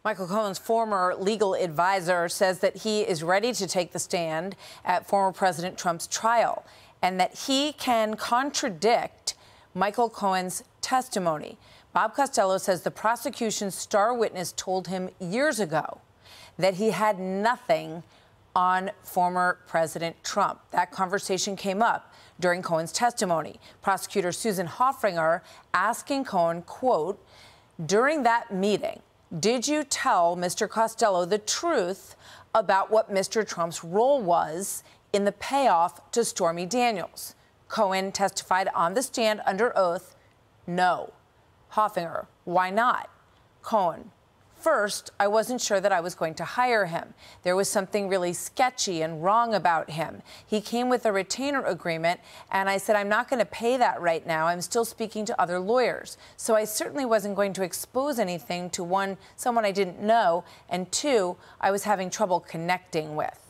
Michael Cohen's former legal advisor says that he is ready to take the stand at former President Trump's trial and that he can contradict Michael Cohen's testimony. Bob Costello says the prosecution's star witness told him years ago that he had nothing on former President Trump. That conversation came up during Cohen's testimony. Prosecutor Susan Hoffringer asking Cohen, quote, "During that meeting, did you tell Mr. Costello the truth about what Mr. Trump's role was in the payoff to Stormy Daniels?" Cohen testified on the stand under oath, no. Hoffringer, why not? Cohen, first, I wasn't sure that I was going to hire him. There was something really sketchy and wrong about him. He came with a retainer agreement, and I said, I'm not going to pay that right now. I'm still speaking to other lawyers. So I certainly wasn't going to expose anything to, one, someone I didn't know, and two, I was having trouble connecting with.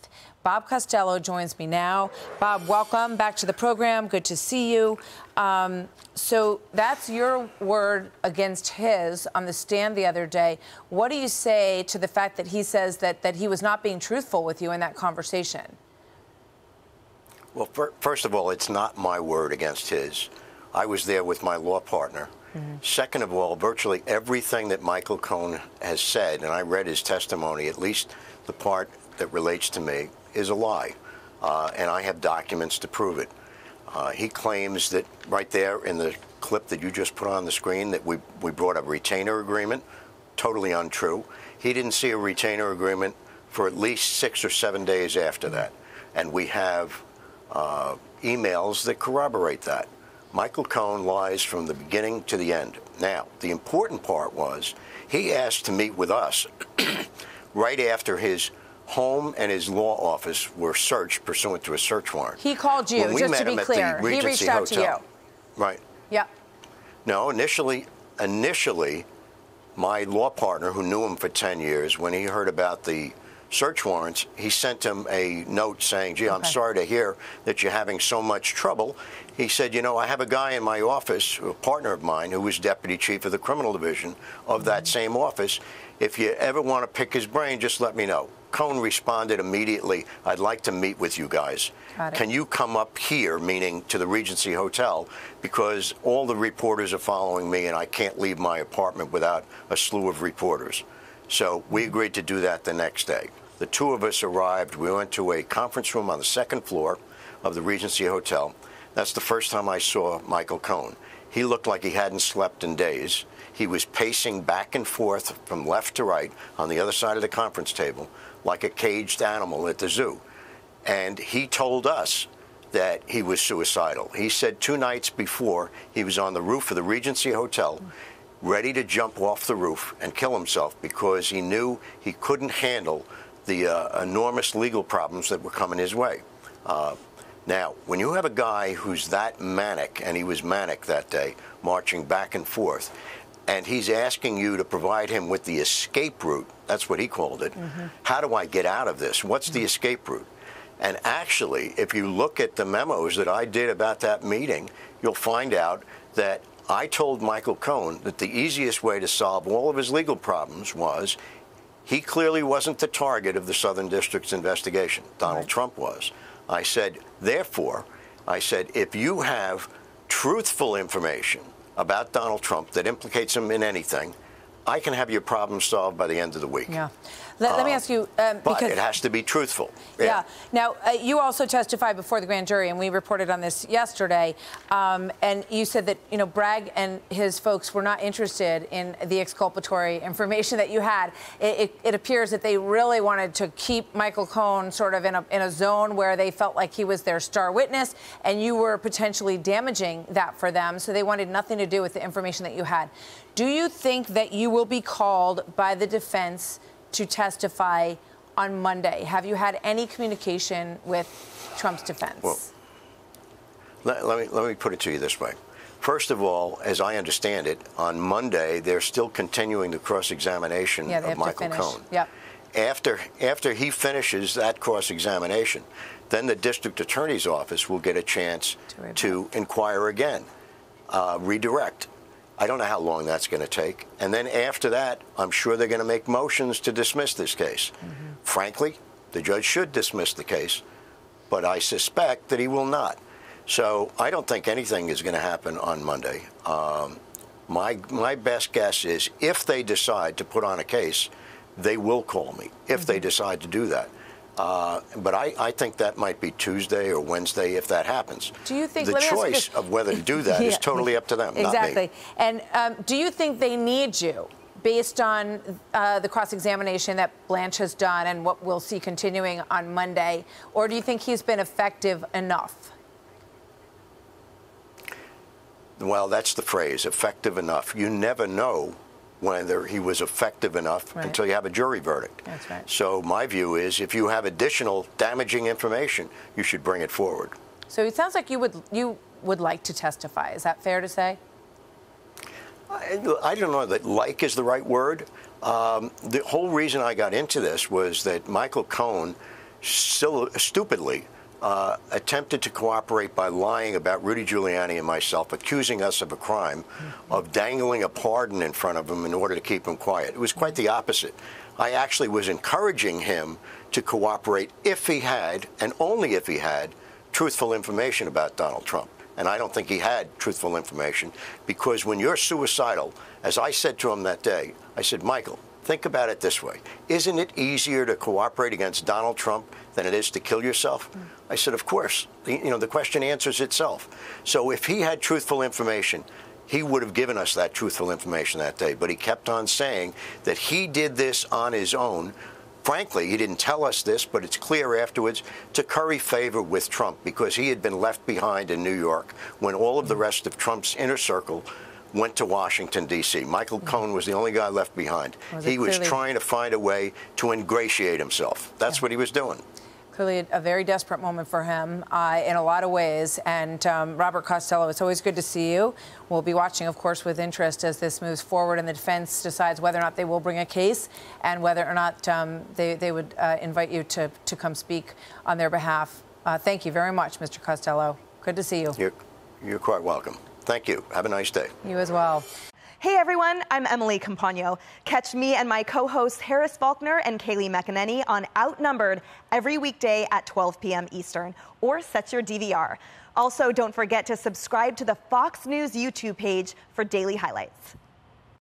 Bob Costello joins me now. Bob, welcome back to the program. Good to see you. So that's your word against his on the stand the other day. What do you say to the fact that he says that he was not being truthful with you in that conversation? Well, first of all, it's not my word against his. I was there with my law partner. Second of all, virtually everything that Michael Cohen has said, and I read his testimony, at least the part that relates to me, is a lie, and I have documents to prove it. He claims that right there in the clip that you just put on the screen that we brought a retainer agreement. Totally untrue. He didn't see a retainer agreement for at least 6 or 7 days after that, and we have emails that corroborate that. Michael Cohen lies from the beginning to the end. Now, the important part was he asked to meet with us right after his home and his law office were searched pursuant to a search warrant. He called you, just to be clear. He reached out to you. Right. Yeah. No, initially, my law partner, who knew him for 10 years, when he heard about the search warrants, he sent him a note saying, gee, I'm sorry to hear that you're having so much trouble. He said, you know, I have a guy in my office, a partner of mine, who was deputy chief of the criminal division of that same office. If you ever want to pick his brain, just let me know. Cohen responded immediately, I'd like to meet with you guys. Can you come up here, meaning to the Regency Hotel, because all the reporters are following me and I can't leave my apartment without a slew of reporters. So we agreed to do that the next day. The two of us arrived. We went to a conference room on the second floor of the Regency Hotel. That's the first time I saw Michael Cohen. He looked like he hadn't slept in days. He was pacing back and forth from left to right on the other side of the conference table like a caged animal at the zoo. And he told us that he was suicidal. He said 2 nights before he was on the roof of the Regency Hotel, ready to jump off the roof and kill himself because he knew he couldn't handle the enormous legal problems that were coming his way. Now, when you have a guy who's that manic, and he was manic that day, marching back and forth, and he's asking you to provide him with the escape route, that's what he called it. How do I get out of this? What's the escape route? And actually, if you look at the memos that I did about that meeting, you'll find out that I told Michael Cohen that the easiest way to solve all of his legal problems was he clearly wasn't the target of the Southern District's investigation. Donald Trump was. I said, therefore, if you have truthful information about Donald Trump that implicates him in anything, I can have your problem solved by the end of the week. Yeah. Let me ask you, but it has to be truthful. Yeah. Now, you also testified before the grand jury, and we reported on this yesterday. And you said that, you know, Bragg and his folks were not interested in the exculpatory information that you had. It appears that they really wanted to keep Michael Cohen sort of in a zone where they felt like he was their star witness, and you were potentially damaging that for them. So they wanted nothing to do with the information that you had. Do you think that you will be called by the defense to testify on Monday? Have you had any communication with Trump's defense? Well, let me put it to you this way. First of all, as I understand it, on Monday, they're still continuing the cross-examination of Michael Cohen. Yep. After he finishes that cross-examination, then the district attorney's office will get a chance to inquire again, redirect. I don't know how long that's going to take. And then after that, I'm sure they're going to make motions to dismiss this case. Frankly, the judge should dismiss the case, but I suspect that he will not. So I don't think anything is going to happen on Monday. My best guess is if they decide to put on a case, they will call me if they decide to do that. But I think that might be Tuesday or Wednesday if that happens. Do you think the choice of whether to do that is totally up to them, not me. And do you think they need you based on the cross-examination that Blanche has done and what we'll see continuing on Monday, or do you think he's been effective enough? Well, that's the phrase, effective enough. You never know whether he was effective enough until you have a jury verdict. That's right. So my view is if you have additional damaging information, you should bring it forward. So it sounds like you would like to testify. Is that fair to say? I don't know that like is the right word. The whole reason I got into this was that Michael Cohen still stupidly attempted to cooperate by lying about Rudy Giuliani and myself, accusing us of a crime, of dangling a pardon in front of him in order to keep him quiet. It was quite the opposite. I actually was encouraging him to cooperate if he had, and only if he had, truthful information about Donald Trump. And I don't think he had truthful information, because when you're suicidal, as I said to him that day, I said, Michael, think about it this way. Isn't it easier to cooperate against Donald Trump than it is to kill yourself? I said, of course. The question answers itself. So if he had truthful information, he would have given us that truthful information that day. But he kept on saying that he did this on his own. Frankly, he didn't tell us this, but it's clear afterwards, to curry favor with Trump, because he had been left behind in New York when all of the rest of Trump's inner circle went to Washington, D.C. Michael Cohen was the only guy left behind. He was trying to find a way to ingratiate himself. That's what he was doing. Clearly a very desperate moment for him in a lot of ways. And Robert Costello, it's always good to see you. We'll be watching, of course, with interest as this moves forward and the defense decides whether or not they will bring a case and whether or not they would invite you to come speak on their behalf. Thank you very much, Mr. Costello. Good to see you. You're quite welcome. Thank you. Have a nice day. You as well. Hey everyone, I'm Emily Campagno. Catch me and my co-hosts Harris Faulkner and Kaylee McEnany on Outnumbered every weekday at 12 p.m. Eastern, or set your DVR. Also, don't forget to subscribe to the Fox News YouTube page for daily highlights.